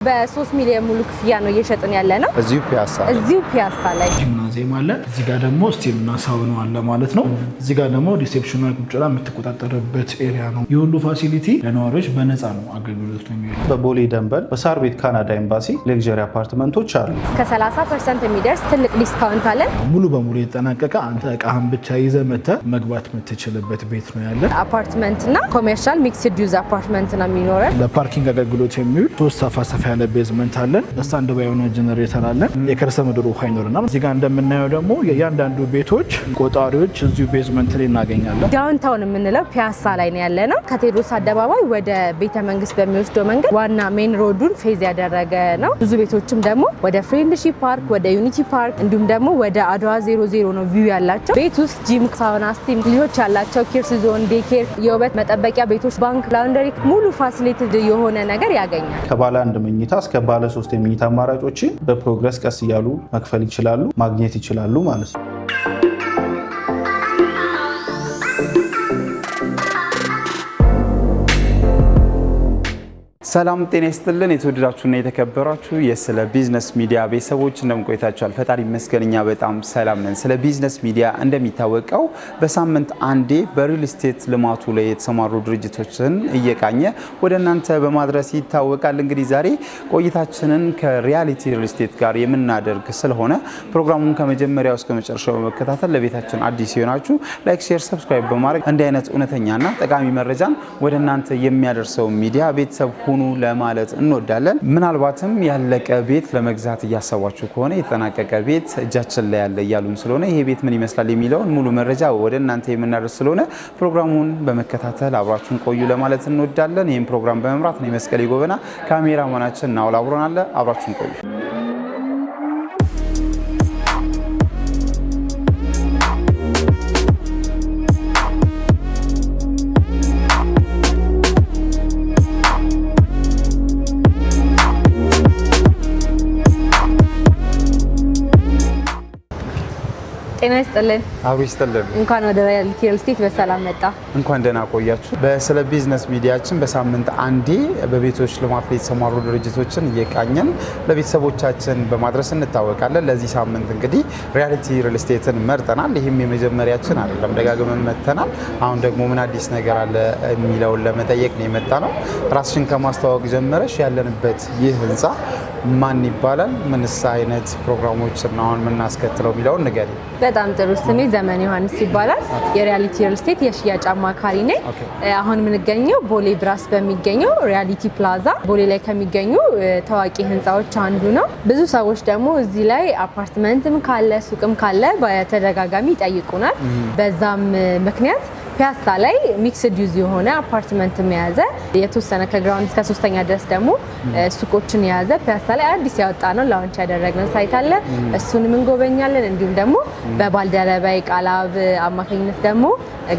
በ3 ሚሊዮን ሙሉ ክፍያ ነው እየሸጥን ያለ ነው። እዚሁ ፒያሳ ላይ ጂምናዚየም አለ። እዚህ ጋር ደግሞ ስቲልና ሳውና አለ ማለት ነው። እዚህ ጋር ደግሞ ሪሴፕሽኑ ቁጭላ የምትቆጣጠርበት ኤሪያ ነው። የሁሉ ፋሲሊቲ ለነዋሪዎች በነፃ ነው አገልግሎት ነው የሚሆነው። በቦሌ ደንበል በሳር ቤት ካናዳ ኤምባሲ ሌክዠሪ አፓርትመንቶች አሉ። እስከ 30% የሚደርስ ትልቅ ዲስካውንት አለን። ሙሉ በሙሉ የተጠናቀቀ አንተ እቃህን ብቻ ይዘህ መጥተህ መግባት የምትችልበት ቤት ነው ያለ። አፓርትመንትና ኮሜርሻል ሚክስድ ዩዝ አፓርትመንት ነው የሚኖረን። ለፓርኪንግ አገልግሎት የሚውል 3 ሰፋ ያለ ቤዝመንት አለን። ስታንድ ባይ የሆነ ጀነሬተር አለን። የከርሰ ምድር ውሃ ይኖርናል። እዚህ ጋር እንደምናየው ደግሞ የእያንዳንዱ ቤቶች ቆጣሪዎች እዚሁ ቤዝመንት ላይ እናገኛለን። ዳውንታውን የምንለው ፒያሳ ላይ ነው ያለ ነው። ከቴዎድሮስ አደባባይ ወደ ቤተ መንግስት በሚወስደው መንገድ ዋና ሜን ሮዱን ፌዝ ያደረገ ነው። ብዙ ቤቶችም ደግሞ ወደ ፍሬንድሺፕ ፓርክ፣ ወደ ዩኒቲ ፓርክ እንዲሁም ደግሞ ወደ አድዋ 00 ነው ቪው ያላቸው። ቤት ውስጥ ጂም፣ ሳውና፣ ስቲም፣ ልጆች ያላቸው ኪድስ ዞን፣ ዴኬር፣ የውበት መጠበቂያ ቤቶች፣ ባንክ፣ ላውንደሪ ሙሉ ፋሲሊቲ የሆነ ነገር ያገኛል። ከባለ አንድ መኝታ እስከ ባለ 3 የመኝታ አማራጮችን በፕሮግረስ ቀስ እያሉ መክፈል ይችላሉ፣ ማግኘት ይችላሉ ማለት ነው። ሰላም ጤና ይስጥልን። የተወደዳችሁና የተከበራችሁ የስለ ቢዝነስ ሚዲያ ቤተሰቦች እንደምን ቆይታችኋል? ፈጣሪ ይመስገን እኛ በጣም ሰላም ነን። ስለ ቢዝነስ ሚዲያ እንደሚታወቀው በሳምንት አንዴ በሪል ስቴት ልማቱ ላይ የተሰማሩ ድርጅቶችን እየቃኘ ወደ እናንተ በማድረስ ይታወቃል። እንግዲህ ዛሬ ቆይታችንን ከሪያሊቲ ሪል ስቴት ጋር የምናደርግ ስለሆነ ፕሮግራሙን ከመጀመሪያው እስከ መጨረሻው በመከታተል ለቤታችን አዲስ የሆናችሁ ላይክ፣ ሼር፣ ሰብስክራይብ በማድረግ እንዲህ አይነት እውነተኛና ጠቃሚ መረጃን ወደ እናንተ የሚያደርሰው ሚዲያ ቤተሰብ ሁኑ ለማለት እንወዳለን። ምናልባትም ያለቀ ቤት ለመግዛት እያሰባችሁ ከሆነ የተጠናቀቀ ቤት እጃችን ላይ ያለ እያሉን ስለሆነ ይሄ ቤት ምን ይመስላል የሚለውን ሙሉ መረጃ ወደ እናንተ የምናደርስ ስለሆነ ፕሮግራሙን በመከታተል አብራችሁን ቆዩ ለማለት እንወዳለን። ይህን ፕሮግራም በመምራት ነው መስቀል ጎበና፣ ካሜራማናችን ናውል አብሮን አለ። አብራችሁን ቆዩ። ጤና ይስጥልን። አብሮ ይስጥልን። እንኳን ወደ ሪያሊቲ ሪል ስቴት በሰላም መጣ። እንኳን ደህና ቆያችሁ። በስለ ቢዝነስ ሚዲያችን በሳምንት አንዴ በቤቶች ልማት ላይ የተሰማሩ ድርጅቶችን እየቃኘን ለቤተሰቦቻችን በማድረስ እንታወቃለን። ለዚህ ሳምንት እንግዲህ ሪያሊቲ ሪል ስቴትን መርጠናል። ይህም የመጀመሪያችን አይደለም፣ ደጋግመን መጥተናል። አሁን ደግሞ ምን አዲስ ነገር አለ የሚለውን ለመጠየቅ ነው የመጣ ነው። ራስሽን ከማስተዋወቅ ጀመረሽ ያለንበት ይህ ህንፃ ማን ይባላል? ምንስ አይነት ፕሮግራሞችን ነው አሁን የምናስከትለው የሚለውን ንገሪ። በጣም ጥሩ። ስሜ ዘመን ዮሐንስ ይባላል። የሪያሊቲ ሪል ስቴት የሽያጭ አማካሪ ነኝ። አሁን የምንገኘው ቦሌ ብራስ በሚገኘው ሪያሊቲ ፕላዛ ቦሌ ላይ ከሚገኙ ታዋቂ ህንፃዎች አንዱ ነው። ብዙ ሰዎች ደግሞ እዚህ ላይ አፓርትመንትም ካለ ሱቅም ካለ በተደጋጋሚ ይጠይቁናል። በዛም ምክንያት ፒያሳ ላይ ሚክስድ ዩዝ የሆነ አፓርትመንት የያዘ የተወሰነ ከግራውንድ እስከ 3ኛ ድረስ ደግሞ ሱቆችን የያዘ ፒያሳ ላይ አዲስ ያወጣ ነው ላውንች ያደረግነው ሳይት አለ። እሱንም እንጎበኛለን። እንዲሁም ደግሞ በባልደረባይ ቃላብ አማካኝነት ደግሞ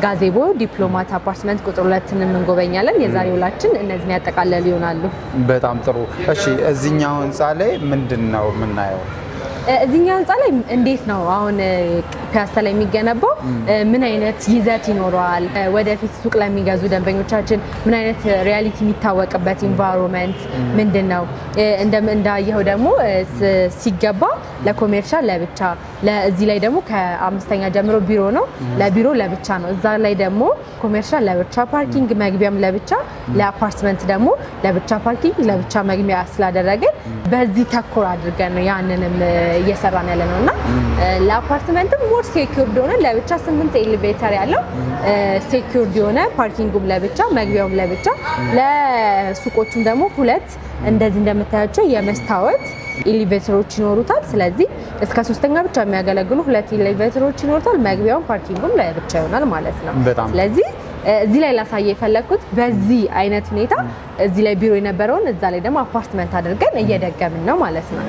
ጋዜቦ ዲፕሎማት አፓርትመንት ቁጥር 2ንም እንጎበኛለን። የዛሬ ውላችን እነዚህን ያጠቃለሉ ይሆናሉ። በጣም ጥሩ። እሺ፣ እዚህኛው ህንፃ ላይ ምንድነው የምናየው? እዚህኛው ህንፃ ላይ እንዴት ነው አሁን ፒያሳ ላይ የሚገነባው? ምን አይነት ይዘት ይኖረዋል? ወደፊት ሱቅ ለሚገዙ ደንበኞቻችን ምን አይነት ሪያሊቲ የሚታወቅበት ኢንቫይሮንመንት ምንድነው? እንዳየኸው ደግሞ ሲገባ ለኮሜርሻል ለብቻ፣ እዚህ ላይ ደግሞ ከ5ኛ ጀምሮ ቢሮ ነው። ለቢሮ ለብቻ ነው። እዛ ላይ ደግሞ ኮሜርሻል ለብቻ ፓርኪንግ መግቢያም ለብቻ፣ ለአፓርትመንት ደግሞ ለብቻ ፓርኪንግ ለብቻ መግቢያ ስላደረግን በዚህ ተኮር አድርገን ነው ያንንም እየሰራን ያለ ነውና ለአፓርትመንትም ሞር ሴኩርድ ሆነ ለብቻ 8 ኤሌቬተር ያለው ሴኩርድ የሆነ ፓርኪንጉም ለብቻ መግቢያውም ለብቻ፣ ለሱቆቹም ደግሞ 2 እንደዚህ እንደምታያቸው የመስታወት ኤሌቬተሮች ይኖሩታል። ስለዚህ እስከ 3ኛ ብቻ የሚያገለግሉ 2 ኤሌቬተሮች ይኖሩታል። መግቢያውም ፓርኪንጉም ለብቻ ይሆናል ማለት ነው። ስለዚህ እዚህ ላይ ላሳየ የፈለኩት በዚህ አይነት ሁኔታ እዚህ ላይ ቢሮ የነበረውን እዛ ላይ ደግሞ አፓርትመንት አድርገን እየደገምን ነው ማለት ነው።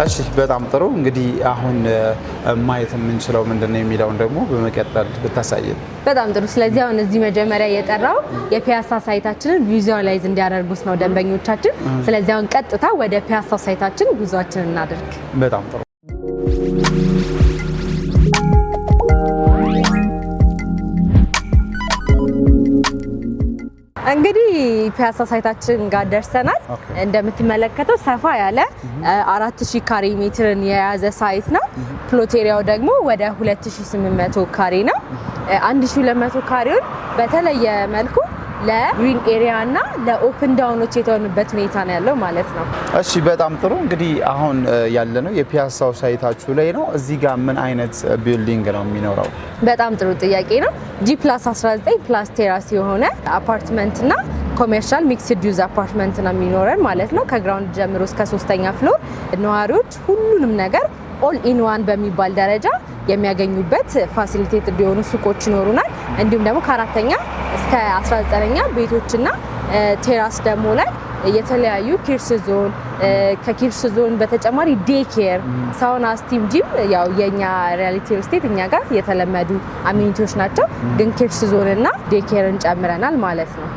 እሺ፣ በጣም ጥሩ። እንግዲህ አሁን ማየት የምንችለው ምንድነው የሚለውን ደግሞ በመቀጠል ብታሳየን በጣም ጥሩ። ስለዚህ አሁን እዚህ መጀመሪያ የጠራው የፒያሳ ሳይታችንን ቪዥዋላይዝ እንዲያደርጉት ነው ደንበኞቻችን። ስለዚህ አሁን ቀጥታ ወደ ፒያሳ ሳይታችን ጉዟችንን እናድርግ። በጣም ጥሩ። እንግዲህ ፒያሳ ሳይታችን ጋር ደርሰናል። እንደምትመለከተው ሰፋ ያለ 4000 ካሬ ሜትርን የያዘ ሳይት ነው። ፕሎት ኤሪያው ደግሞ ወደ 2800 ካሬ ነው። 1200 ካሬውን በተለየ መልኩ ለግሪን ኤሪያ እና ለኦፕን ዳውኖች የተወንበት ሁኔታ ነው ያለው ማለት ነው። እሺ በጣም ጥሩ። እንግዲህ አሁን ያለነው የፒያሳው ሳይታችሁ ላይ ነው። እዚህ ጋር ምን አይነት ቢልዲንግ ነው የሚኖረው? በጣም ጥሩ ጥያቄ ነው። G+19 ፕላስ ቴራስ የሆነ አፓርትመንት እና ኮሜርሻል ሚክስድ ዩዝ አፓርትመንት ነው የሚኖረን ማለት ነው። ከግራውንድ ጀምሮ እስከ 3ኛ ፍሎር ነዋሪዎች ሁሉንም ነገር ኦል ኢን ዋን በሚባል ደረጃ የሚያገኙበት ፋሲሊቴት እንዲሆኑ ሱቆች ይኖሩናል። እንዲሁም ደግሞ ከ4ኛ እስከ 19ኛ ቤቶችና ቴራስ ደግሞ ላይ የተለያዩ ኪድስ ዞን ከኪድስ ዞን በተጨማሪ ዴይ ኬር፣ ሳውና፣ ስቲም ጂም ያው የኛ ሪያሊቲ ስቴት እኛ ጋር የተለመዱ አሚኒቲዎች ናቸው። ግን ኪድስ ዞን እና ዴይ ኬርን ጨምረናል ማለት ነው።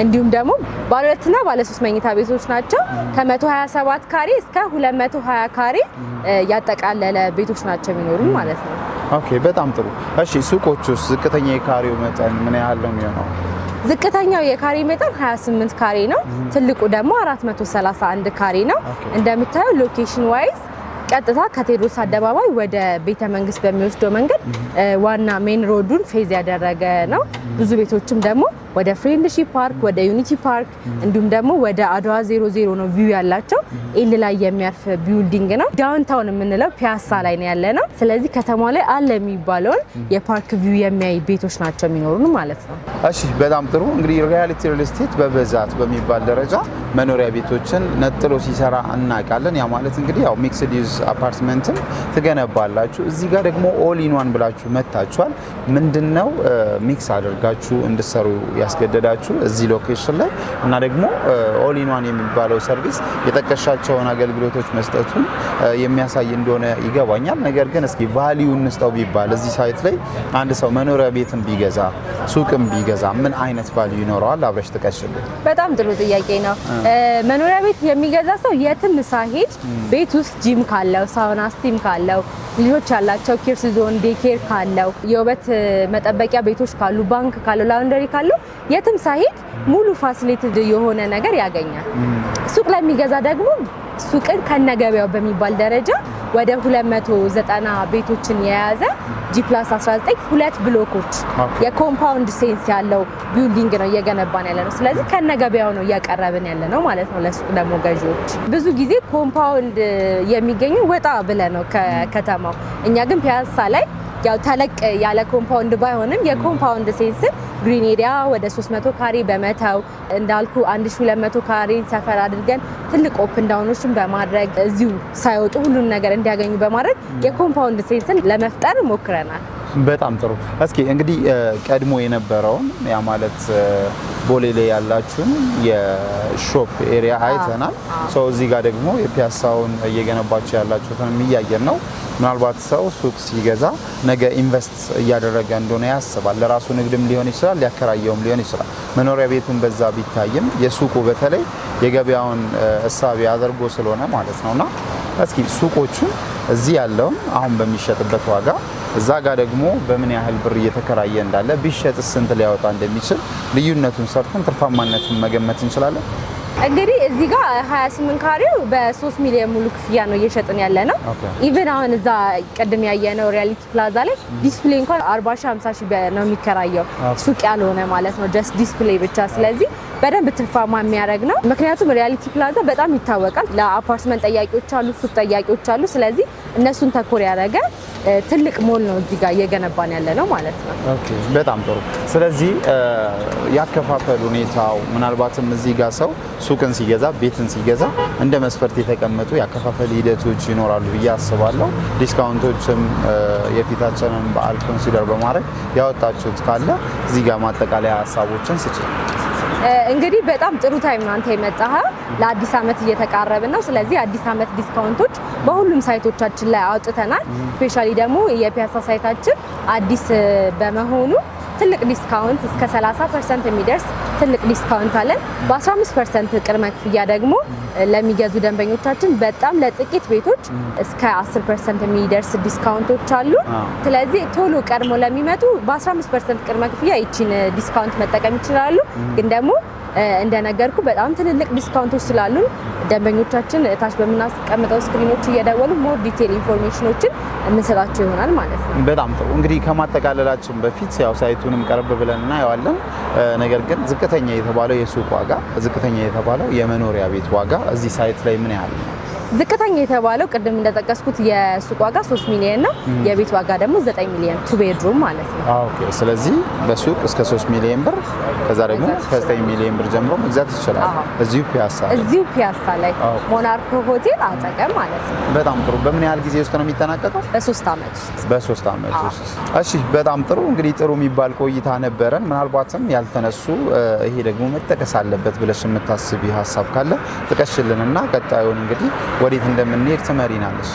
እንዲሁም ደግሞ ባለ 2ና ባለ 3 መኝታ ቤቶች ናቸው። ከ127 ካሬ እስከ 220 ካሬ ያጠቃለለ ቤቶች ናቸው የሚኖሩ ማለት ነው። ኦኬ በጣም ጥሩ። እሺ ሱቆቹስ ዝቅተኛ የካሬው መጠን ምን ያህል ነው የሚሆነው? ዝቅተኛው የካሬ መጠን 28 ካሬ ነው። ትልቁ ደግሞ 431 ካሬ ነው። እንደምታየው ሎኬሽን ዋይዝ ቀጥታ ከቴዎድሮስ አደባባይ ወደ ቤተ መንግስት በሚወስደው መንገድ ዋና ሜን ሮዱን ፌዝ ያደረገ ነው። ብዙ ቤቶችም ደግሞ ወደ ፍሬንድሺፕ ፓርክ፣ ወደ ዩኒቲ ፓርክ እንዲሁም ደግሞ ወደ አድዋ 00 ነው ቪው ያላቸው። ኤል ላይ የሚያርፍ ቢልዲንግ ነው። ዳውንታውን የምንለው ፒያሳ ላይ ነው ያለ ነው። ስለዚህ ከተማው ላይ አለ የሚባለውን የፓርክ ቪው የሚያይ ቤቶች ናቸው የሚኖሩን ማለት ነው። እሺ በጣም ጥሩ። እንግዲህ ሪያሊቲ ሪል ስቴት በብዛት በሚባል ደረጃ መኖሪያ ቤቶችን ነጥሎ ሲሰራ እናውቃለን። ያ ማለት እንግዲህ ያው ሚክስድ ዩዝ አፓርትመንትም ትገነባላችሁ። እዚህ ጋር ደግሞ ኦል ኢን ዋን ብላችሁ መታችኋል። ምንድነው ሚክስ አድርጋችሁ እንድሰሩ ያስገደዳችሁ እዚህ ሎኬሽን ላይ? እና ደግሞ ኦል ኢን ዋን የሚባለው ሰርቪስ የጠቀሻቸውን አገልግሎቶች መስጠቱን የሚያሳይ እንደሆነ ይገባኛል። ነገር ግን እስኪ ቫልዩ እንስጠው ቢባል እዚህ ሳይት ላይ አንድ ሰው መኖሪያ ቤትን ቢገዛ ሱቅም ቢገዛ ምን አይነት ቫልዩ ይኖረዋል? አብረሽ ጥቀሽልኝ። በጣም ጥሩ ጥያቄ ነው። መኖሪያ ቤት የሚገዛ ሰው የትም ሳይሄድ ቤት ውስጥ ጂም ካለው፣ ሳውና፣ ስቲም ካለው፣ ልጆች ያላቸው ኪድስ ዞን፣ ዴኬር ካለው፣ የውበት መጠበቂያ ቤቶች ካሉ፣ ባንክ ካለው፣ ላውንደሪ ካለው የትም ሳይሄድ ሙሉ ፋሲሊቲ የሆነ ነገር ያገኛል። ሱቅ ላይ የሚገዛ ደግሞ ሱቅን ከነገበያው በሚባል ደረጃ ወደ 290 ቤቶችን የያዘ G+19 2 ብሎኮች የኮምፓውንድ ሴንስ ያለው ቢልዲንግ ነው እየገነባን ያለ ነው። ስለዚህ ከነገበያው ነው እያቀረብን ያለ ነው ማለት ነው ለሱቅ ደግሞ ገዢዎች። ብዙ ጊዜ ኮምፓውንድ የሚገኙ ወጣ ብለ ነው ከከተማው። እኛ ግን ፒያሳ ላይ ያው ተለቅ ያለ ኮምፓውንድ ባይሆንም የኮምፓውንድ ሴንስን ግሪን ኤሪያ ወደ 300 ካሬ በመተው እንዳልኩ 1200 ካሬ ሰፈር አድርገን ትልቅ ኦፕን ዳውኖችን በማድረግ እዚሁ ሳይወጡ ሁሉን ነገር እንዲያገኙ በማድረግ የኮምፓውንድ ሴንስን ለመፍጠር ሞክረናል። በጣም ጥሩ። እስኪ እንግዲህ ቀድሞ የነበረውን ያ ማለት ቦሌ ላይ ያላችሁን የሾፕ ኤሪያ አይተናል። ሰው እዚህ ጋር ደግሞ የፒያሳውን እየገነባችሁ ያላችሁትን እያየን ነው። ምናልባት ሰው ሱቅ ሲገዛ ነገ ኢንቨስት እያደረገ እንደሆነ ያስባል። ለራሱ ንግድም ሊሆን ይችላል፣ ሊያከራየውም ሊሆን ይችላል። መኖሪያ ቤቱን በዛ ቢታይም የሱቁ በተለይ የገበያውን እሳቤ አድርጎ ስለሆነ ማለት ነውና እስኪ ሱቆቹን እዚህ ያለውን አሁን በሚሸጥበት ዋጋ እዛ ጋር ደግሞ በምን ያህል ብር እየተከራየ እንዳለ ቢሸጥ ስንት ሊያወጣ እንደሚችል ልዩነቱን ሰርተን ትርፋማነቱን መገመት እንችላለን። እንግዲህ እዚህ ጋር 28 ካሬው በ3 ሚሊዮን ሙሉ ክፍያ ነው እየሸጥን ያለ ነው። ኢቭን አሁን እዛ ቀደም ያየነው ሪያሊቲ ፕላዛ ላይ ዲስፕሌይ እንኳን 40-50 ነው የሚከራየው ሱቅ ያልሆነ ማለት ነው፣ ጀስት ዲስፕሌይ ብቻ። ስለዚህ በደንብ ትርፋማ የሚያደርግ ነው። ምክንያቱም ሪያሊቲ ፕላዛ በጣም ይታወቃል። ለአፓርትመንት ጠያቂዎች አሉ፣ ሱቅ ጠያቂዎች አሉ። ስለዚህ እነሱን ተኮር ያደረገ ትልቅ ሞል ነው እዚህ ጋር እየገነባን ያለ ነው ማለት ነው። ኦኬ በጣም ጥሩ። ስለዚህ ያከፋፈል ሁኔታው ምናልባትም እዚህ ጋር ሰው ሱቅን ሲገዛ ቤትን ሲገዛ እንደ መስፈርት የተቀመጡ ያከፋፈል ሂደቶች ይኖራሉ ብዬ አስባለሁ። ዲስካውንቶችም የፊታችንን በዓል ኮንሲደር በማድረግ ያወጣችሁት ካለ እዚህ ጋር ማጠቃለያ ሀሳቦችን ስጭ። እንግዲህ በጣም ጥሩ ታይም ነው አንተ የመጣኸው። ለአዲስ ዓመት እየተቃረብን ነው። ስለዚህ አዲስ ዓመት ዲስካውንቶች በሁሉም ሳይቶቻችን ላይ አውጥተናል። ስፔሻሊ ደግሞ የፒያሳ ሳይታችን አዲስ በመሆኑ ትልቅ ዲስካውንት እስከ 30% የሚደርስ ትልቅ ዲስካውንት አለን። በ15% ቅድመ ክፍያ ደግሞ ለሚገዙ ደንበኞቻችን በጣም ለጥቂት ቤቶች እስከ 10% የሚደርስ ዲስካውንቶች አሉ። ስለዚህ ቶሎ ቀድሞ ለሚመጡ በ15% ቅድመ ክፍያ ይቺን ዲስካውንት መጠቀም ይችላሉ። ግን ደግሞ እንደነገርኩ በጣም ትልልቅ ዲስካውንቶች ስላሉ ደንበኞቻችን ታች በምናስቀምጠው ስክሪኖች እየደወሉ ሞር ዲቴል ኢንፎርሜሽኖችን እንሰጣቸው ይሆናል ማለት ነው። በጣም ጥሩ። እንግዲህ ከማጠቃለላችን በፊት ያው ሳይቱንም ቀርብ ብለን እናየዋለን። ነገር ግን ዝቅተኛ የተባለው የሱቅ ዋጋ፣ ዝቅተኛ የተባለው የመኖሪያ ቤት ዋጋ እዚህ ሳይት ላይ ምን ያህል ነው? ዝቅተኛ የተባለው ቅድም እንደጠቀስኩት የሱቅ ዋጋ 3 ሚሊዮን ነው። የቤት ዋጋ ደግሞ 9 ሚሊዮን 2 ቤድሩም ማለት ነው። ኦኬ። ስለዚህ በሱቅ እስከ 3 ሚሊዮን ብር ከዛ ደግሞ ከ9 ሚሊዮን ብር ጀምሮ መግዛት ይችላል። እዚሁ ፒያሳ ላይ ሞናርክ ሆቴል አጠገብ ማለት ነው። በጣም ጥሩ። በምን ያህል ጊዜ ውስጥ ነው የሚጠናቀቀው? በ3 ዓመት ውስጥ። በ3 ዓመት ውስጥ። እሺ፣ በጣም ጥሩ። እንግዲህ ጥሩ የሚባል ቆይታ ነበረን። ምናልባትም ያልተነሱ ይሄ ደግሞ መጠቀስ አለበት ብለሽ የምታስቢ ሀሳብ ካለ ጥቀሽልንና ቀጣዩን እንግዲህ ወዴት እንደምንሄድ ትመሪናለሽ።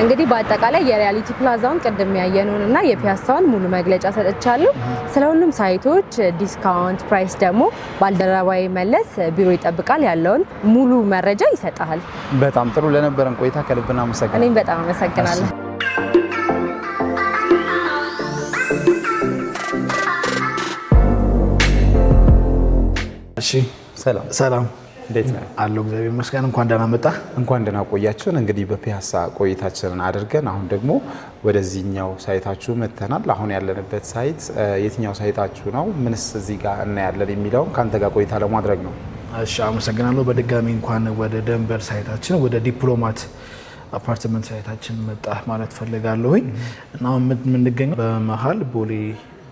እንግዲህ በአጠቃላይ የሪያሊቲ ፕላዛውን ቅድም ያየነውንና የፒያሳውን ሙሉ መግለጫ ሰጥቻለሁ። ስለ ሁሉም ሳይቶች ዲስካውንት ፕራይስ ደግሞ ባልደረባዊ መለስ ቢሮ ይጠብቃል፣ ያለውን ሙሉ መረጃ ይሰጣል። በጣም ጥሩ። ለነበረን ቆይታ ከልብ እናመሰግናለን። እኔም በጣም አመሰግናለሁ። እሺ፣ ሰላም እንዴት ነው? አለው እግዚአብሔር ይመስገን። እንኳን ደህና መጣ። እንኳን ደህና ቆያችሁን። እንግዲህ በፒያሳ ቆይታችንን አድርገን አሁን ደግሞ ወደዚህኛው ሳይታችሁ መጥተናል። አሁን ያለንበት ሳይት የትኛው ሳይታችሁ ነው? ምንስ እዚህ ጋር እናያለን የሚለውን ከአንተ ጋር ቆይታ ለማድረግ ነው። እሺ፣ አመሰግናለሁ። በድጋሚ እንኳን ወደ ደንበር ሳይታችን ወደ ዲፕሎማት አፓርትመንት ሳይታችን መጣ ማለት ፈልጋለሁኝ እና የምንገኘው በመሀል ቦሌ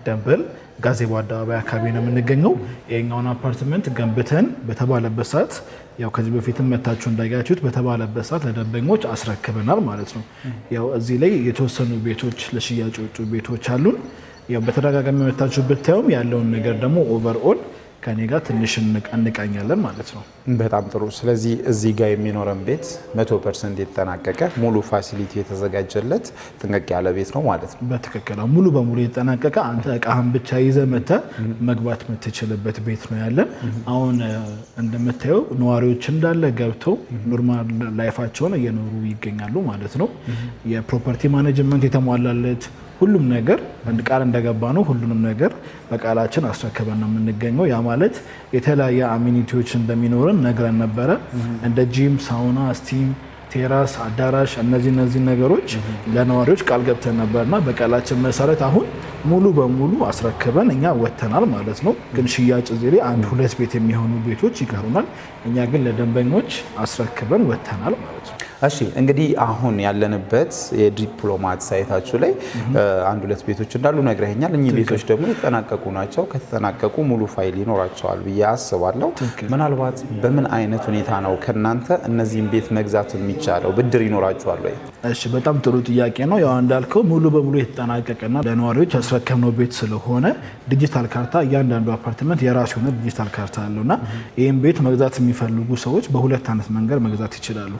ደንበል ጋዜቦ አደባባይ አካባቢ ነው የምንገኘው። የኛውን አፓርትመንት ገንብተን በተባለበት ሰዓት ያው ከዚህ በፊትም መታችሁ እንዳያችሁት በተባለበት ሰዓት ለደንበኞች አስረክበናል ማለት ነው። ያው እዚህ ላይ የተወሰኑ ቤቶች ለሽያጭ የወጡ ቤቶች አሉን። ያው በተደጋጋሚ መታችሁ ብታዩም ያለውን ነገር ደግሞ ኦቨርኦል ከኔ ጋር ትንሽ እንቃኛለን ማለት ነው። በጣም ጥሩ። ስለዚህ እዚህ ጋር የሚኖረን ቤት 100% የተጠናቀቀ ሙሉ ፋሲሊቲ የተዘጋጀለት ጥንቅቅ ያለ ቤት ነው ማለት ነው። በትክክል ሙሉ በሙሉ የተጠናቀቀ አንተ እቃህን ብቻ ይዘህ መተህ መግባት የምትችልበት ቤት ነው ያለን። አሁን እንደምታየው ነዋሪዎች እንዳለ ገብተው ኖርማል ላይፋቸውን እየኖሩ ይገኛሉ ማለት ነው። የፕሮፐርቲ ማኔጅመንት የተሟላለት ሁሉም ነገር ቃል እንደገባ ነው። ሁሉንም ነገር በቃላችን አስረክበን ነው የምንገኘው። ያ ማለት የተለያየ አሚኒቲዎች እንደሚኖረን ነግረን ነበረ። እንደ ጂም፣ ሳውና፣ ስቲም፣ ቴራስ፣ አዳራሽ እነዚህ ነገሮች ለነዋሪዎች ቃል ገብተን ነበርና በቃላችን መሰረት አሁን ሙሉ በሙሉ አስረክበን እኛ ወጥተናል ማለት ነው። ግን ሽያጭ እዚህ ላይ 1-2 ቤት የሚሆኑ ቤቶች ይቀሩናል። እኛ ግን ለደንበኞች አስረክበን ወጥተናል ማለት ነው። እሺ፣ እንግዲህ አሁን ያለንበት የዲፕሎማት ሳይታችሁ ላይ 1-2 ቤቶች እንዳሉ ነግረኸኛል። እኚህ ቤቶች ደግሞ የተጠናቀቁ ናቸው። ከተጠናቀቁ ሙሉ ፋይል ይኖራቸዋል ብዬ አስባለሁ። ምናልባት በምን አይነት ሁኔታ ነው ከእናንተ እነዚህን ቤት መግዛት የሚቻለው? ብድር ይኖራቸዋል ወይ? እሺ፣ በጣም ጥሩ ጥያቄ ነው። ያው እንዳልከው ሙሉ በሙሉ የተጠናቀቀና ለነዋሪዎች ያስረከብነው ቤት ስለሆነ ዲጂታል ካርታ፣ እያንዳንዱ አፓርትመንት የራሱ የሆነ ዲጂታል ካርታ አለውና ይህም ቤት መግዛት የሚፈልጉ ሰዎች በሁለት አይነት መንገድ መግዛት ይችላሉ።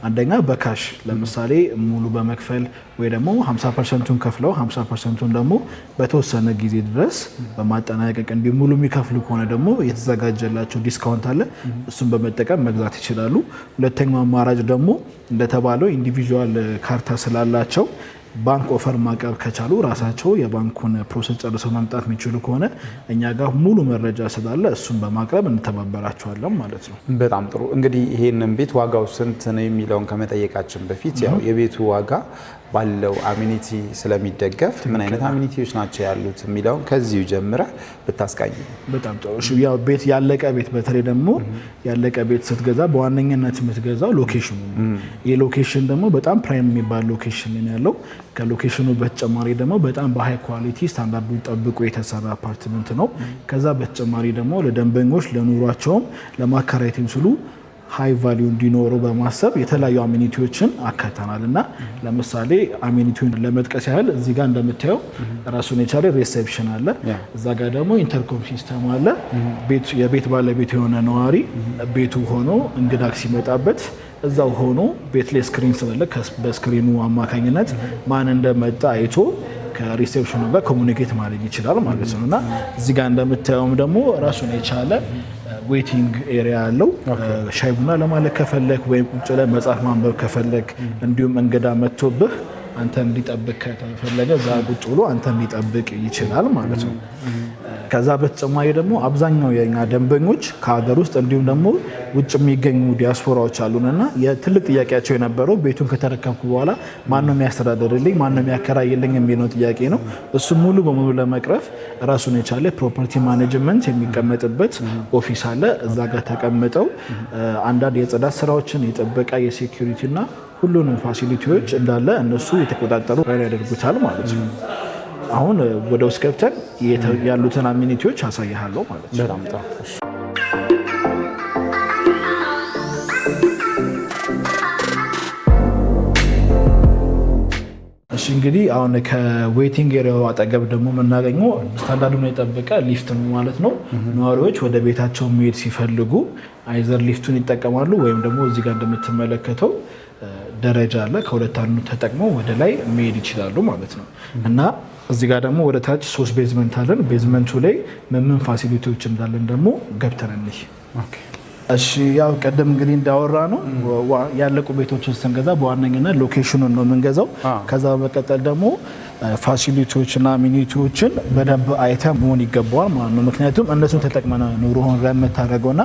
አንደኛ በካሽ ለምሳሌ ሙሉ በመክፈል ወይ ደግሞ 50%ቱን ከፍለው 50%ቱን ደግሞ በተወሰነ ጊዜ ድረስ በማጠናቀቅ እንዲህ ሙሉ የሚከፍሉ ከሆነ ደግሞ የተዘጋጀላቸው ዲስካውንት አለ። እሱን በመጠቀም መግዛት ይችላሉ። ሁለተኛው አማራጭ ደግሞ እንደተባለው ኢንዲቪዥዋል ካርታ ስላላቸው ባንክ ኦፈር ማቅረብ ከቻሉ ራሳቸው የባንኩን ፕሮሰስ ጨርሰው መምጣት የሚችሉ ከሆነ እኛ ጋር ሙሉ መረጃ ስላለ እሱን በማቅረብ እንተባበራቸዋለን ማለት ነው። በጣም ጥሩ። እንግዲህ ይሄንን ቤት ዋጋው ስንት ነው የሚለውን ከመጠየቃችን በፊት ያው የቤቱ ዋጋ ባለው አሚኒቲ ስለሚደገፍ ምን አይነት አሚኒቲዎች ናቸው ያሉት የሚለውን ከዚሁ ጀምረ ብታስቃኝ። በጣም ጥሩ። ያው ቤት ያለቀ ቤት በተለይ ደግሞ ያለቀ ቤት ስትገዛ በዋነኝነት የምትገዛው ሎኬሽኑ ነው። ይህ ሎኬሽን ደግሞ በጣም ፕራይም የሚባል ሎኬሽን ነው ያለው። ከሎኬሽኑ በተጨማሪ ደግሞ በጣም በሃይ ኳሊቲ ስታንዳርዱን ጠብቆ የተሰራ አፓርትመንት ነው። ከዛ በተጨማሪ ደግሞ ለደንበኞች ለኑሯቸውም ለማከራየትም ስሉ ሃይ ቫሊዩ እንዲኖሩ በማሰብ የተለያዩ አሚኒቲዎችን አካተናል እና ለምሳሌ አሚኒቲውን ለመጥቀስ ያህል እዚህ ጋር እንደምታየው ራሱን የቻለ ሪሴፕሽን አለ። እዛ ጋር ደግሞ ኢንተርኮም ሲስተም አለ። የቤት ባለቤት የሆነ ነዋሪ ቤቱ ሆኖ እንግዳ ሲመጣበት እዛው ሆኖ ቤት ላይ ስክሪን ስላለ በስክሪኑ አማካኝነት ማን እንደመጣ አይቶ ከሪሴፕሽኑ ጋር ኮሙኒኬት ማድረግ ይችላል ማለት ነው። እና እዚህ ጋር እንደምታየውም ደግሞ ራሱን የቻለ ዌቲንግ ኤሪያ አለው። ሻይ ቡና ለማለት ከፈለክ ወይም ቁጭ ብለህ መጽሐፍ ማንበብ ከፈለክ እንዲሁም እንግዳ መጥቶብህ አንተ እንዲጠብቅ ከተፈለገ እዛ ቁጭ ብሎ አንተ እንዲጠብቅ ይችላል ማለት ነው። ከዛ በተጨማሪ ደግሞ አብዛኛው የኛ ደንበኞች ከሀገር ውስጥ እንዲሁም ደግሞ ውጭ የሚገኙ ዲያስፖራዎች አሉንና የትልቅ ጥያቄያቸው የነበረው ቤቱን ከተረከብኩ በኋላ ማን ነው የሚያስተዳድርልኝ፣ ማን ነው የሚያከራይልኝ የሚለው ጥያቄ ነው። እሱ ሙሉ በሙሉ ለመቅረፍ ራሱን የቻለ ፕሮፐርቲ ማኔጅመንት የሚቀመጥበት ኦፊስ አለ። እዛ ጋር ተቀምጠው አንዳንድ የጽዳት ስራዎችን፣ የጥበቃ፣ የሴኩሪቲ እና ሁሉንም ፋሲሊቲዎች እንዳለ እነሱ የተቆጣጠሩ ያደርጉታል ማለት ነው። አሁን ወደ ውስጥ ገብተን ያሉትን አሚኒቲዎች አሳያለሁ ማለት ነው። በጣም ጥሩ። እሺ እንግዲህ አሁን ከዌቲንግ ኤሪያው አጠገብ ደግሞ የምናገኘው ስታንዳርዱን የጠበቀ ሊፍት ነው ማለት ነው። ነዋሪዎች ወደ ቤታቸው መሄድ ሲፈልጉ አይዘር ሊፍቱን ይጠቀማሉ ወይም ደግሞ እዚህ ጋር እንደምትመለከተው ደረጃ አለ። ከሁለት አንዱ ተጠቅመው ወደ ላይ መሄድ ይችላሉ ማለት ነው። እና እዚህ ጋር ደግሞ ወደ ታች 3 ቤዝመንት አለን። ቤዝመንቱ ላይ ምን ፋሲሊቲዎች እንዳለን ደግሞ ገብተን እንይ። እሺ ያው ቀደም እንግዲህ እንዳወራ ነው ያለቁ ቤቶችን ስንገዛ በዋነኝነት ሎኬሽኑን ነው የምንገዛው። ከዛ በመቀጠል ደግሞ ፋሲሊቲዎችና አሚኒቲዎችን በደንብ አይተን መሆን ይገባዋል ማለት ነው። ምክንያቱም እነሱን ተጠቅመን ኑሮውን የምታደርገውና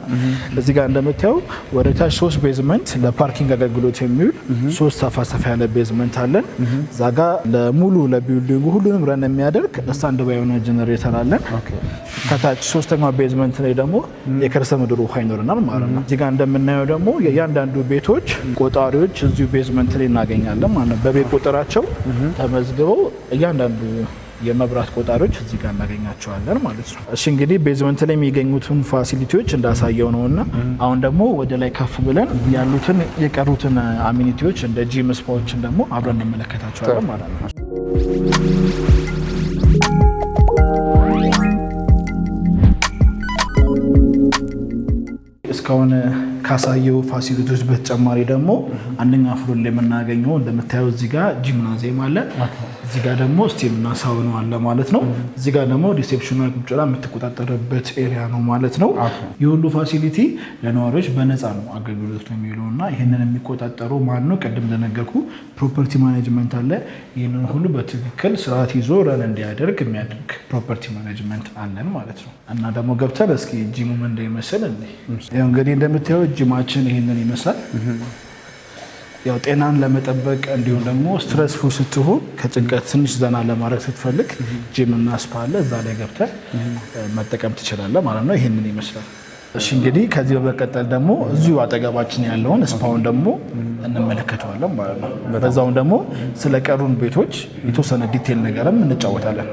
እዚህ ጋር እንደምታየው ወደ ታች 3 ቤዝመንት ለፓርኪንግ አገልግሎት የሚውል 3 ሰፋ ያለ ቤዝመንት አለን። እዛ ጋር ለሙሉ ለቢልዲንጉ ሁሉንም ረን የሚያደርግ ስታንድ ባይ የሆነ ጀነሬተር አለን። ከታች 3ኛው ቤዝመንት ላይ ደግሞ የከርሰ ምድር ውሃ ይኖረናል ማለት ነው። እዚህ ጋር እንደምናየው ደግሞ የእያንዳንዱ ቤቶች ቆጣሪዎች እዚሁ ቤዝመንት ላይ እናገኛለን ማለት ነው። በቤት ቁጥራቸው ተመዝግበው እያንዳንዱ የመብራት ቆጣሪዎች እዚህ ጋር እናገኛቸዋለን ማለት ነው። እሺ እንግዲህ ቤዝመንት ላይ የሚገኙትን ፋሲሊቲዎች እንዳሳየው ነውና አሁን ደግሞ ወደ ላይ ከፍ ብለን ያሉትን የቀሩትን አሚኒቲዎች እንደ ጂም ስፓዎችን ደግሞ አብረን እንመለከታቸዋለን ማለት ነው። እስካሁን ካሳየው ፋሲሊቲዎች በተጨማሪ ደግሞ አንደኛ ፍሎር ላይ የምናገኘው እንደምታየው እዚህ ጋር ጂምናዚየም አለ። እዚህ ጋር ደግሞ ስቲምና ሳውና አለ ማለት ነው። እዚህ ጋር ደግሞ ሪሴፕሽኑ ቁጭ ብላ የምትቆጣጠርበት ኤሪያ ነው ማለት ነው። ይህ ሁሉ ፋሲሊቲ ለነዋሪዎች በነፃ ነው አገልግሎት ነው የሚውለው እና ይህንን የሚቆጣጠሩ ማን ነው? ቅድም እንደነገርኩ ፕሮፐርቲ ማኔጅመንት አለ። ይህንን ሁሉ በትክክል ስርዓት ይዞ ረን እንዲያደርግ የሚያደርግ ፕሮፐርቲ ማኔጅመንት አለን ማለት ነው። እና ደግሞ ገብተን እስኪ ጂሙ ምን እንደሚመስል እንግዲህ እንደምታየው ጂማችን ይህንን ይመስላል። ያው ጤናን ለመጠበቅ እንዲሁም ደግሞ ስትረስፉል ስትሆን ከጭንቀት ትንሽ ዘና ለማድረግ ስትፈልግ ጂም እና ስፓ አለ። እዛ ላይ ገብተህ መጠቀም ትችላለህ ማለት ነው። ይህንን ይመስላል። እሺ እንግዲህ ከዚህ በመቀጠል ደግሞ እዚሁ አጠገባችን ያለውን ስፓውን ደግሞ እንመለከተዋለን ማለት ነው። በዛውም ደግሞ ስለ ቀሩን ቤቶች የተወሰነ ዲቴል ነገርም እንጫወታለን።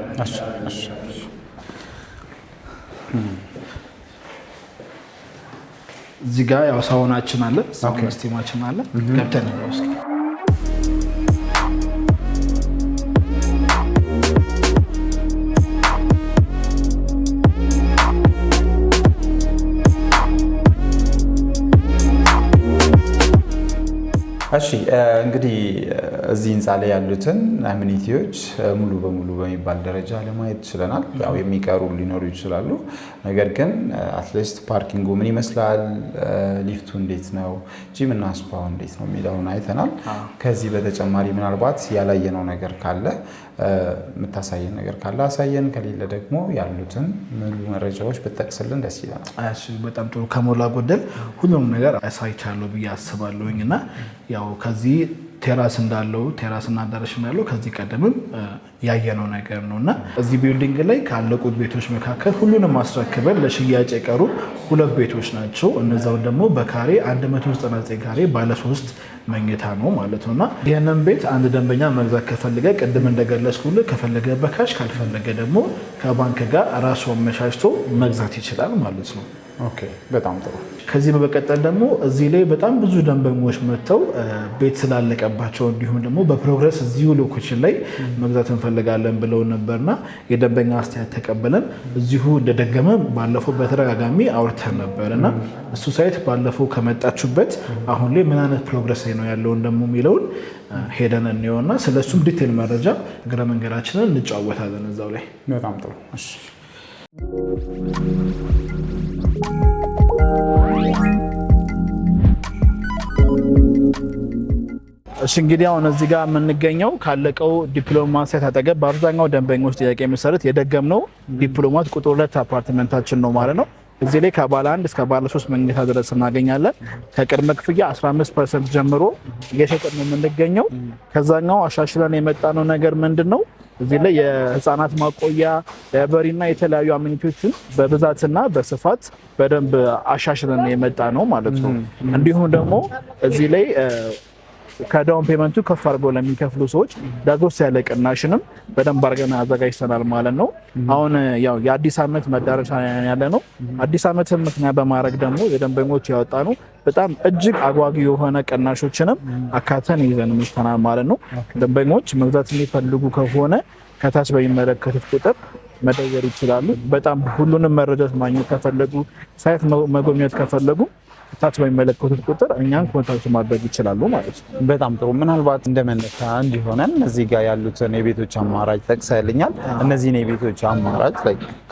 እዚህ ጋር ያው ሳውናችን አለ፣ ሳውና ስቲማችን አለ። ገብተን ነው እስኪ እሺ እንግዲህ እዚህ ህንፃ ላይ ያሉትን አሚኒቲዎች ሙሉ በሙሉ በሚባል ደረጃ ለማየት ችለናል። ያው የሚቀሩ ሊኖሩ ይችላሉ። ነገር ግን አትሊስት ፓርኪንጉ ምን ይመስላል፣ ሊፍቱ እንዴት ነው፣ ጂም እና ስፓው እንዴት ነው የሚለውን አይተናል። ከዚህ በተጨማሪ ምናልባት ያላየነው ነገር ካለ የምታሳየን ነገር ካለ አሳየን፣ ከሌለ ደግሞ ያሉትን ሙሉ መረጃዎች ብትጠቅስልን ደስ ይለናል። እሺ በጣም ጥሩ። ከሞላ ጎደል ሁሉም ነገር አሳይቻለሁ ብዬ አስባለሁኝ እና ያው ከዚህ ቴራስ እንዳለው ቴራስና አዳራሽ እንዳለው ከዚህ ቀደምም ያየነው ነገር ነው እና እዚህ ቢልዲንግ ላይ ካለቁት ቤቶች መካከል ሁሉንም ማስረክበን ለሽያጭ የቀሩ 2 ቤቶች ናቸው። እነዛው ደግሞ በካሬ 199 ካሬ ባለ 3 መኝታ ነው ማለት ነውና ይሄንን ቤት አንድ ደንበኛ መግዛት ከፈለገ ቅድም እንደገለጽኩልህ ከፈለገ በካሽ ካልፈለገ ደግሞ ከባንክ ጋር ራሱ አመቻችቶ መግዛት ይችላል ማለት ነው። ኦኬ በጣም ጥሩ። ከዚህ በመቀጠል ደግሞ እዚህ ላይ በጣም ብዙ ደንበኞች መጥተው ቤት ስላለቀባቸው እንዲሁም ደግሞ በፕሮግረስ እዚሁ ሎኬሽን ላይ መግዛት እንፈልጋለን ብለው ነበርና የደንበኛ አስተያየት ተቀበለን እዚሁ እንደደገመ ባለፈው በተደጋጋሚ አውርተን ነበርና እሱ ሳይት ባለፈው ከመጣችሁበት አሁን ላይ ምን አይነት ፕሮግረስ ላይ ነው ያለውን ደግሞ የሚለውን ሄደን እንየውና ስለሱም ዲቴል መረጃ እግረ መንገዳችንን እንጫወታለን እዛው ላይ። በጣም ጥሩ። እሺ እንግዲህ አሁን እዚህ ጋር የምንገኘው ካለቀው ዲፕሎማት ሳይት አጠገብ በአብዛኛው ደንበኞች ጥያቄ መሰረት የደገምነው ዲፕሎማት ቁጥር 2 አፓርትመንታችን ነው ማለት ነው። እዚህ ላይ ከባለ 1 እስከ ባለ 3 መኝታ ድረስ እናገኛለን። ከቅድመ ክፍያ 15% ጀምሮ እየሸጥን ነው የምንገኘው። ከዛኛው አሻሽለን የመጣነው ነገር ምንድነው? እዚህ ላይ የህፃናት ማቆያ ላይብረሪና የተለያዩ አሚኒቲዎችን በብዛትና በስፋት በደንብ አሻሽለን የመጣ ነው ማለት ነው። እንዲሁም ደግሞ እዚህ ላይ ከዳውን ፔመንቱ ከፍ አድርገው ለሚከፍሉ ሰዎች ዳጎስ ያለ ቅናሽንም በደንብ አድርገን አዘጋጅተናል ማለት ነው። አሁን ያው የአዲስ ዓመት መዳረሻ ያለ ነው። አዲስ ዓመትን ምክንያት በማድረግ ደግሞ የደንበኞች ያወጣ ነው በጣም እጅግ አጓጊ የሆነ ቅናሾችንም አካተን ይዘን መጥተናል ማለት ነው። ደንበኞች መግዛት የሚፈልጉ ከሆነ ከታች በሚመለከቱት ቁጥር መደወል ይችላሉ። በጣም ሁሉንም መረጃ ማግኘት ከፈለጉ ሳይት መጎብኘት ከፈለጉ ታች በሚመለከቱት ቁጥር እኛን ኮንታክት ማድረግ ይችላሉ ማለት ነው። በጣም ጥሩ። ምናልባት እንደመነሻ እንዲሆነን እዚህ ጋር ያሉትን የቤቶች አማራጭ ጠቅሰልኛል። እነዚህን የቤቶች አማራጭ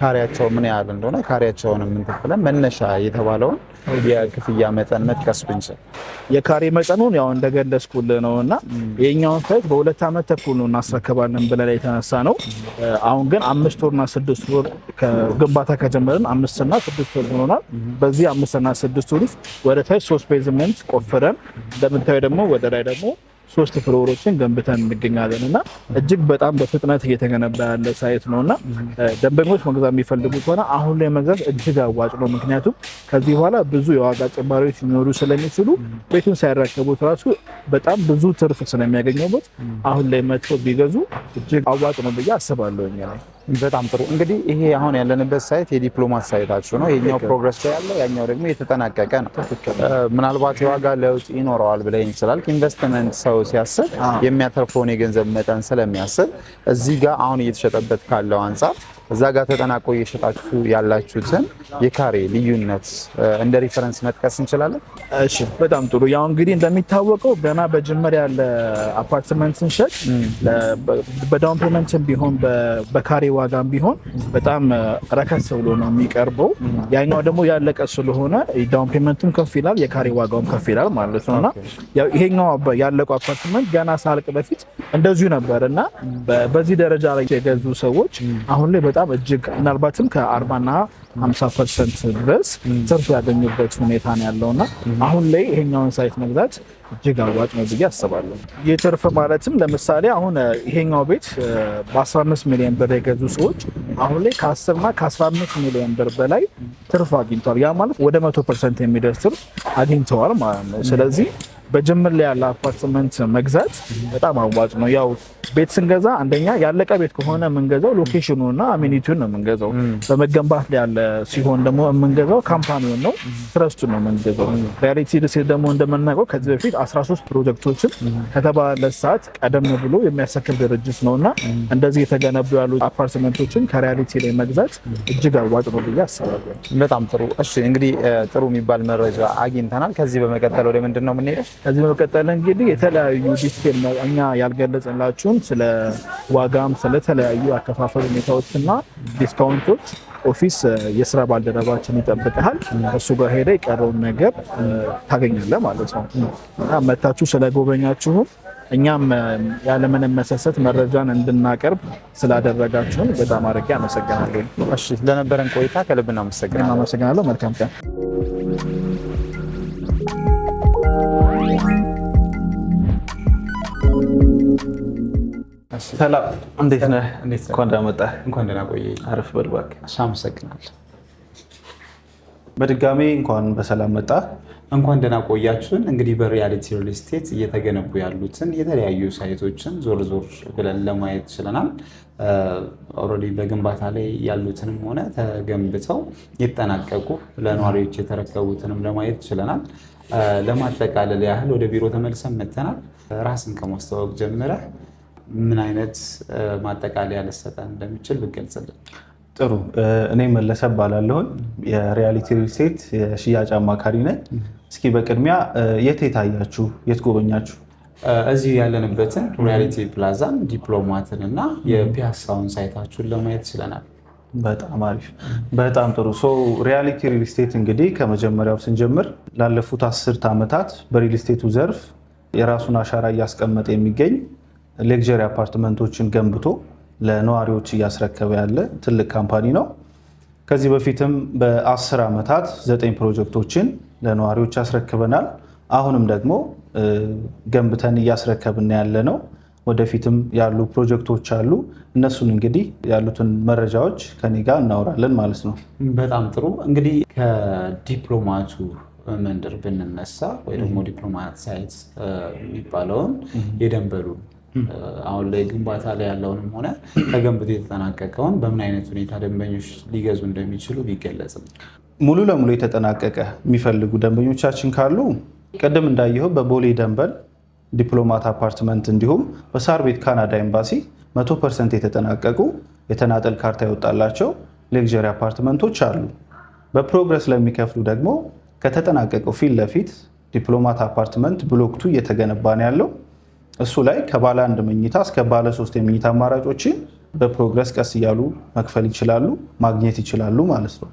ካሬያቸው ምን ያህል እንደሆነ ካሬያቸውን የምንተክለን መነሻ የተባለውን የክፍያ መጠን መጥቀስ ብንችል። የካሬ መጠኑን ያው እንደገለጽኩልህ ነውና የኛውን ሳይት በ2 ዓመት ተኩል ነው እናስረከባለን ብለን የተነሳ ነው። አሁን ግን 5 ወርና 6 ወር ከግንባታ ከጀመርን 5 እና 6 ወር ሆኖናል። በዚህ 5 እና 6 ወር ውስጥ ወደ ታች 3 ቤዝመንት ቆፍረን እንደምታዩ ደግሞ ወደ ላይ ደግሞ 3 ፍሎሮችን ገንብተን እንገኛለን እና እጅግ በጣም በፍጥነት እየተገነባ ያለ ሳይት ነውና ደንበኞች መግዛት የሚፈልጉ ከሆነ አሁን ላይ መግዛት እጅግ አዋጭ ነው። ምክንያቱም ከዚህ በኋላ ብዙ የዋጋ ጭማሪዎች ሊኖሩ ስለሚችሉ ቤቱን ሳይረከቡት ራሱ በጣም ብዙ ትርፍ ስለሚያገኙበት አሁን ላይ መጥተው ቢገዙ እጅግ አዋጭ ነው ብዬ አስባለሁ። በጣም ጥሩ። እንግዲህ ይሄ አሁን ያለንበት ሳይት የዲፕሎማት ሳይታችሁ ነው። የኛው ፕሮግረስ ላይ ያለው ያኛው ደግሞ የተጠናቀቀ ነው። ምናልባት የዋጋ ለውጥ ይኖረዋል ብለኝ ይችላል። ኢንቨስትመንት ሰው ሲያስብ የሚያተርፈውን የገንዘብ መጠን ስለሚያስብ እዚህ ጋር አሁን እየተሸጠበት ካለው አንጻር እዛ ጋር ተጠናቆ እየሸጣችሁ ያላችሁትን የካሬ ልዩነት እንደ ሪፈረንስ መጥቀስ እንችላለን? እሺ በጣም ጥሩ። ያው እንግዲህ እንደሚታወቀው ገና በጅምር ያለ አፓርትመንት ስንሸጥ በዳውን ፔመንትም ቢሆን በካሬ ዋጋም ቢሆን በጣም ረከስ ብሎ ነው የሚቀርበው። ያኛው ደግሞ ያለቀ ስለሆነ ዳውን ፔመንቱም ከፍ ይላል፣ የካሬ ዋጋውም ከፍ ይላል ማለት ነውና ያው ይሄኛው ያለቀው አፓርትመንት ገና ሳልቅ በፊት እንደዚሁ ነበርና በዚህ ደረጃ ላይ የገዙ ሰዎች አሁን ላይ በጣም እጅግ ምናልባትም ከ40 እና 50% ድረስ ትርፍ ያገኙበት ሁኔታ ነው ያለውና አሁን ላይ ይሄኛውን ሳይት መግዛት እጅግ አዋጭ ነው ብዬ አስባለሁ። የትርፍ ማለትም ለምሳሌ አሁን ይሄኛው ቤት በ15 ሚሊዮን ብር የገዙ ሰዎች አሁን ላይ ከ10 እና ከ15 ሚሊዮን ብር በላይ ትርፍ አግኝተዋል። ያ ማለት ወደ 100% የሚደርስ ትርፍ አግኝተዋል ማለት ነው። ስለዚህ በጅምር ላይ ያለ አፓርትመንት መግዛት በጣም አዋጭ ነው። ያው ቤት ስንገዛ አንደኛ ያለቀ ቤት ከሆነ የምንገዛው ሎኬሽኑና አሚኒቲውን ነው የምንገዛው። በመገንባት ላይ ያለ ሲሆን ደግሞ የምንገዛው ካምፓኒውን ነው፣ ትረስቱን ነው የምንገዛው። ሪያሊቲ ሪልስቴት ደግሞ እንደምናውቀው ከዚህ በፊት 13 ፕሮጀክቶችን ከተባለ ሰዓት ቀደም ብሎ የሚያስረክብ ድርጅት ነውና እንደዚህ የተገነቡ ያሉ አፓርትመንቶችን ከሪያሊቲ ላይ መግዛት እጅግ አዋጭ ነው ብዬ አስባለሁ። በጣም ጥሩ። እሺ እንግዲህ ጥሩ የሚባል መረጃ አግኝተናል። ከዚህ በመቀጠል ወደ ምንድን ነው የምንሄደው? ከዚህ በመቀጠል እንግዲህ የተለያዩ ዲቴል እኛ ያልገለጽንላችሁን ስለ ዋጋም ስለተለያዩ አከፋፈል ሁኔታዎችና ዲስካውንቶች ኦፊስ የስራ ባልደረባችን ይጠብቃል። እሱ ጋር ሄደ የቀረውን ነገር ታገኛለህ ማለት ነው። መታችሁ ስለጎበኛችሁም እኛም ያለምንም መሰሰት መረጃን እንድናቀርብ ስላደረጋችሁን በጣም አድርጌ አመሰግናለሁ። እሺ ለነበረን ቆይታ ከልብ እናመሰግናለሁ። መልካም ቀን። ሰላም፣ እንዴት ነህ? እንኳን ደህና መጣህ። እንኳን ደህና ቆየህ። አረፍ በል እባክህ። አመሰግናለሁ። በድጋሚ እንኳን በሰላም መጣህ። እንኳን ደህና ቆያችሁን። እንግዲህ በሪያሊቲ ሪል ስቴት እየተገነቡ ያሉትን የተለያዩ ሳይቶችን ዞር ዞር ብለን ለማየት ችለናል። ኦልሬዲ በግንባታ ላይ ያሉትንም ሆነ ተገንብተው የተጠናቀቁ ለነዋሪዎች የተረከቡትንም ለማየት ችለናል። ለማጠቃለል ያህል ወደ ቢሮ ተመልሰን መጥተናል። ራስን ከማስተዋወቅ ጀምረህ ምን አይነት ማጠቃለያ ልትሰጠን እንደሚችል ብትገልጽልን። ጥሩ። እኔ መለሰ እባላለሁኝ የሪያሊቲ ሪል ስቴት የሽያጭ አማካሪ ነኝ። እስኪ በቅድሚያ የት የታያችሁ የት ጎበኛችሁ? እዚህ ያለንበትን ሪያሊቲ ፕላዛን፣ ዲፕሎማትን እና የፒያሳውን ሳይታችሁን ለማየት ችለናል። በጣም አሪፍ፣ በጣም ጥሩ። ሪያሊቲ ሪል ስቴት እንግዲህ ከመጀመሪያው ስንጀምር ላለፉት 10 ዓመታት በሪል ስቴቱ ዘርፍ የራሱን አሻራ እያስቀመጠ የሚገኝ ሌክዠሪ አፓርትመንቶችን ገንብቶ ለነዋሪዎች እያስረከበ ያለ ትልቅ ካምፓኒ ነው። ከዚህ በፊትም በ10 ዓመታት 9 ፕሮጀክቶችን ለነዋሪዎች ያስረክበናል። አሁንም ደግሞ ገንብተን እያስረከብን ያለ ነው። ወደፊትም ያሉ ፕሮጀክቶች አሉ። እነሱን እንግዲህ ያሉትን መረጃዎች ከኔ ጋር እናወራለን ማለት ነው። በጣም ጥሩ። እንግዲህ ከዲፕሎማቱ መንደር ብንነሳ ወይ ደግሞ ዲፕሎማት ሳይት የሚባለውን የደንበሉን አሁን ላይ ግንባታ ላይ ያለውንም ሆነ ተገንብቶ የተጠናቀቀውን በምን አይነት ሁኔታ ደንበኞች ሊገዙ እንደሚችሉ ቢገለጽም። ሙሉ ለሙሉ የተጠናቀቀ የሚፈልጉ ደንበኞቻችን ካሉ ቅድም እንዳየኸው በቦሌ ደንበል ዲፕሎማት አፓርትመንት እንዲሁም በሳር ቤት ካናዳ ኤምባሲ 100% የተጠናቀቁ የተናጠል ካርታ የወጣላቸው ሌክዠሪ አፓርትመንቶች አሉ። በፕሮግረስ ለሚከፍሉ ደግሞ ከተጠናቀቀው ፊት ለፊት ዲፕሎማት አፓርትመንት ብሎክ 2 እየተገነባ ነው ያለው። እሱ ላይ ከባለ 1 መኝታ እስከ ባለ 3 የመኝታ አማራጮችን በፕሮግረስ ቀስ እያሉ መክፈል ይችላሉ፣ ማግኘት ይችላሉ ማለት ነው።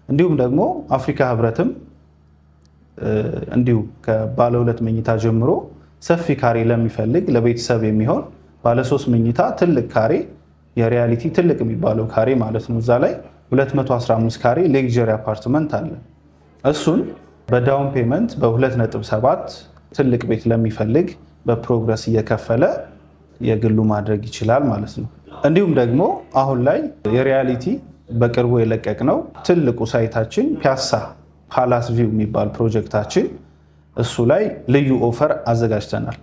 እንዲሁም ደግሞ አፍሪካ ህብረትም እንዲሁ ከባለ 2 መኝታ ጀምሮ ሰፊ ካሬ ለሚፈልግ ለቤተሰብ የሚሆን ባለ 3 መኝታ ትልቅ ካሬ የሪያሊቲ ትልቅ የሚባለው ካሬ ማለት ነው። እዛ ላይ 215 ካሬ ሌክዠሪ አፓርትመንት አለ። እሱን በዳውን ፔመንት በ2.7 ትልቅ ቤት ለሚፈልግ በፕሮግረስ እየከፈለ የግሉ ማድረግ ይችላል ማለት ነው። እንዲሁም ደግሞ አሁን ላይ የሪያሊቲ በቅርቡ የለቀቅነው ትልቁ ሳይታችን ፒያሳ ፓላስ ቪው የሚባል ፕሮጀክታችን እሱ ላይ ልዩ ኦፈር አዘጋጅተናል።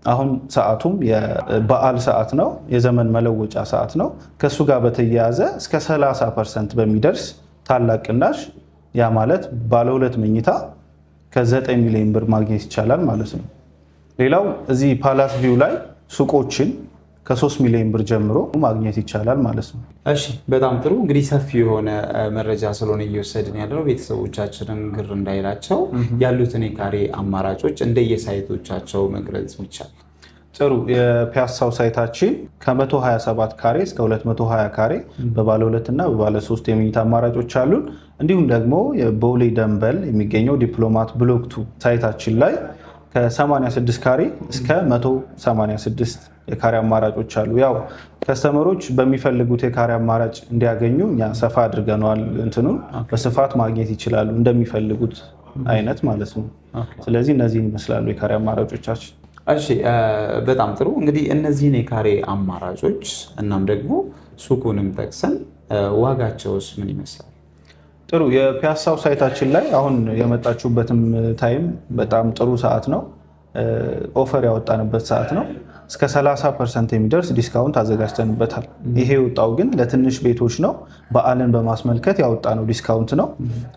አሁን ሰዓቱም የበዓል ሰዓት ነው፣ የዘመን መለወጫ ሰዓት ነው። ከእሱ ጋር በተያያዘ እስከ 30% በሚደርስ ታላቅ ቅናሽ፣ ያ ማለት ባለ 2 መኝታ ከ9 ሚሊዮን ብር ማግኘት ይቻላል ማለት ነው። ሌላው እዚህ ፓላስ ቪው ላይ ሱቆችን ከ3 ሚሊዮን ብር ጀምሮ ማግኘት ይቻላል ማለት ነው። እሺ፣ በጣም ጥሩ። እንግዲህ ሰፊ የሆነ መረጃ ስለሆነ እየወሰድን ያለነው ቤተሰቦቻችንን ግር እንዳይላቸው ያሉትን የካሬ አማራጮች እንደየሳይቶቻቸው መግለጽ ይቻል። ጥሩ። የፒያሳው ሳይታችን ከ127 ካሬ እስከ 220 ካሬ በባለ 2 እና በባለ 3 የመኝታ አማራጮች አሉን። እንዲሁም ደግሞ የቦሌ ደንበል የሚገኘው ዲፕሎማት ብሎክ 2 ሳይታችን ላይ ከ86 ካሬ እስከ 186 የካሬ አማራጮች አሉ። ያው ከስተመሮች በሚፈልጉት የካሬ አማራጭ እንዲያገኙ እኛ ሰፋ አድርገነዋል። እንትኑን በስፋት ማግኘት ይችላሉ እንደሚፈልጉት አይነት ማለት ነው። ስለዚህ እነዚህን ይመስላሉ የካሬ አማራጮቻችን። እሺ፣ በጣም ጥሩ። እንግዲህ እነዚህን የካሬ አማራጮች እናም ደግሞ ሱቁንም ጠቅሰን ዋጋቸውስ ምን ይመስላል? ጥሩ። የፒያሳው ሳይታችን ላይ አሁን የመጣችሁበትም ታይም በጣም ጥሩ ሰዓት ነው። ኦፈር ያወጣንበት ሰዓት ነው። እስከ 30% የሚደርስ ዲስካውንት አዘጋጅተንበታል። ይሄ የወጣው ግን ለትንሽ ቤቶች ነው። በዓልን በማስመልከት ያወጣነው ዲስካውንት ነው።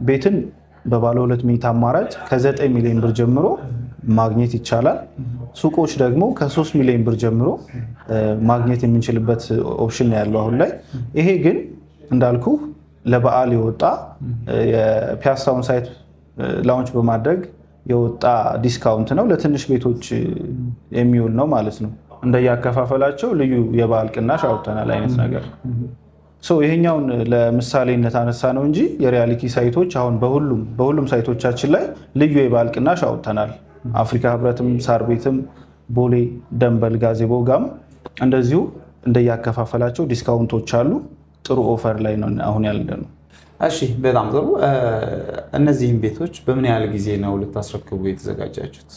ቤትን በባለ 2 መኝታ አማራጭ ከ9 ሚሊዮን ብር ጀምሮ ማግኘት ይቻላል። ሱቆች ደግሞ ከ3 ሚሊዮን ብር ጀምሮ ማግኘት የምንችልበት ኦፕሽን ነው ያለው አሁን ላይ። ይሄ ግን እንዳልኩ ለበዓል የወጣ የፒያሳውን ሳይት ላውንች በማድረግ የወጣ ዲስካውንት ነው። ለትንሽ ቤቶች የሚውል ነው ማለት ነው። እንደያከፋፈላቸው ልዩ የበዓል ቅናሽ አውጥተናል አይነት ነገር። ይሄኛውን ለምሳሌነት አነሳ ነው እንጂ የሪያሊቲ ሳይቶች አሁን በሁሉም ሳይቶቻችን ላይ ልዩ የበዓል ቅናሽ አውጥተናል። አፍሪካ ህብረትም፣ ሳር ቤትም፣ ቦሌ ደንበል፣ ጋዜቦ ጋም እንደዚሁ እንደያከፋፈላቸው ዲስካውንቶች አሉ። ጥሩ ኦፈር ላይ ነው አሁን ያለነው። እሺ፣ በጣም ጥሩ። እነዚህም ቤቶች በምን ያህል ጊዜ ነው ልታስረክቡ የተዘጋጃችሁት?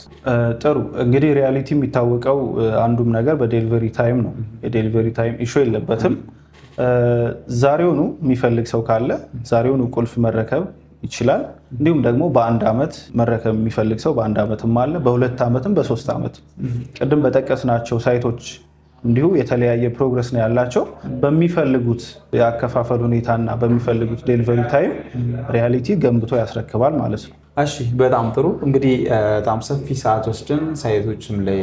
ጥሩ። እንግዲህ ሪያሊቲ የሚታወቀው አንዱም ነገር በዴሊቨሪ ታይም ነው። የዴሊቨሪ ታይም ኢሹ የለበትም። ዛሬውኑ የሚፈልግ ሰው ካለ ዛሬውኑ ቁልፍ መረከብ ይችላል። እንዲሁም ደግሞ በ1 ዓመት መረከብ የሚፈልግ ሰው በ1 ዓመትም አለ፣ በ2 ዓመትም በ3 ዓመት። ቅድም በጠቀስናቸው ሳይቶች እንዲሁ የተለያየ ፕሮግረስ ነው ያላቸው። በሚፈልጉት የአከፋፈል ሁኔታና በሚፈልጉት ዴሊቨሪ ታይም ሪያሊቲ ገንብቶ ያስረክባል ማለት ነው። እሺ በጣም ጥሩ። እንግዲህ በጣም ሰፊ ሰዓት ወስደን ሳይቶችም ላይ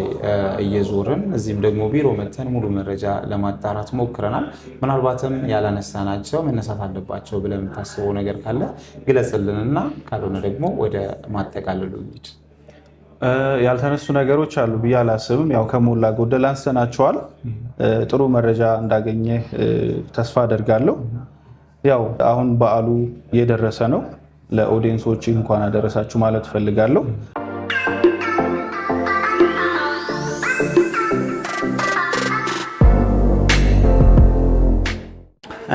እየዞርን እዚህም ደግሞ ቢሮ መተን ሙሉ መረጃ ለማጣራት ሞክረናል። ምናልባትም ያላነሳናቸው መነሳት አለባቸው ብለን የምታስበው ነገር ካለ ግለጽልንና ካልሆነ ደግሞ ወደ ማጠቃለሉ እንሂድ። ያልተነሱ ነገሮች አሉ ብዬ አላስብም። ያው ከሞላ ጎደል አንስተናቸዋል። ጥሩ መረጃ እንዳገኘ ተስፋ አደርጋለሁ። ያው አሁን በዓሉ እየደረሰ ነው። ለኦዲየንሶች እንኳን አደረሳችሁ ማለት ፈልጋለሁ።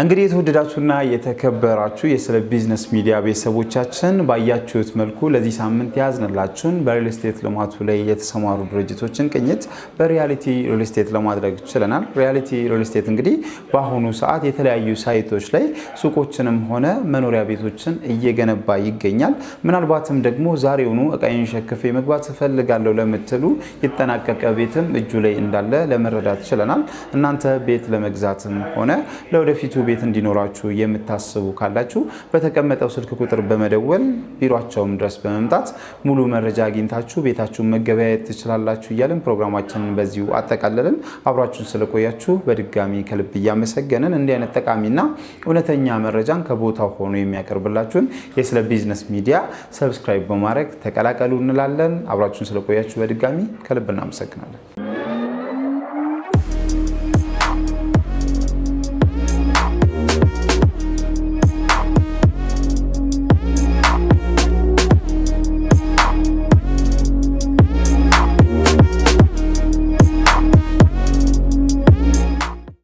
እንግዲህ የተወደዳችሁና የተከበራችሁ የስለ ቢዝነስ ሚዲያ ቤተሰቦቻችን ባያችሁት መልኩ ለዚህ ሳምንት ያዝንላችሁን በሪል ስቴት ልማቱ ላይ የተሰማሩ ድርጅቶችን ቅኝት በሪያሊቲ ሪል ስቴት ለማድረግ ችለናል። ሪያሊቲ ሪል ስቴት እንግዲህ በአሁኑ ሰዓት የተለያዩ ሳይቶች ላይ ሱቆችንም ሆነ መኖሪያ ቤቶችን እየገነባ ይገኛል። ምናልባትም ደግሞ ዛሬውኑ እቃዬን ሸክፌ መግባት እፈልጋለሁ ለምትሉ የተጠናቀቀ ቤትም እጁ ላይ እንዳለ ለመረዳት ችለናል። እናንተ ቤት ለመግዛትም ሆነ ለወደፊቱ ቤት እንዲኖራችሁ የምታስቡ ካላችሁ በተቀመጠው ስልክ ቁጥር በመደወል ቢሮአቸውም ድረስ በመምጣት ሙሉ መረጃ አግኝታችሁ ቤታችሁን መገበያየት ትችላላችሁ እያልን ፕሮግራማችንን በዚሁ አጠቃለልን። አብራችሁን ስለቆያችሁ በድጋሚ ከልብ እያመሰገንን እንዲህ አይነት ጠቃሚና እውነተኛ መረጃን ከቦታው ሆኖ የሚያቀርብላችሁን የስለ ቢዝነስ ሚዲያ ሰብስክራይብ በማድረግ ተቀላቀሉ እንላለን። አብራችሁን ስለቆያችሁ በድጋሚ ከልብ እናመሰግናለን።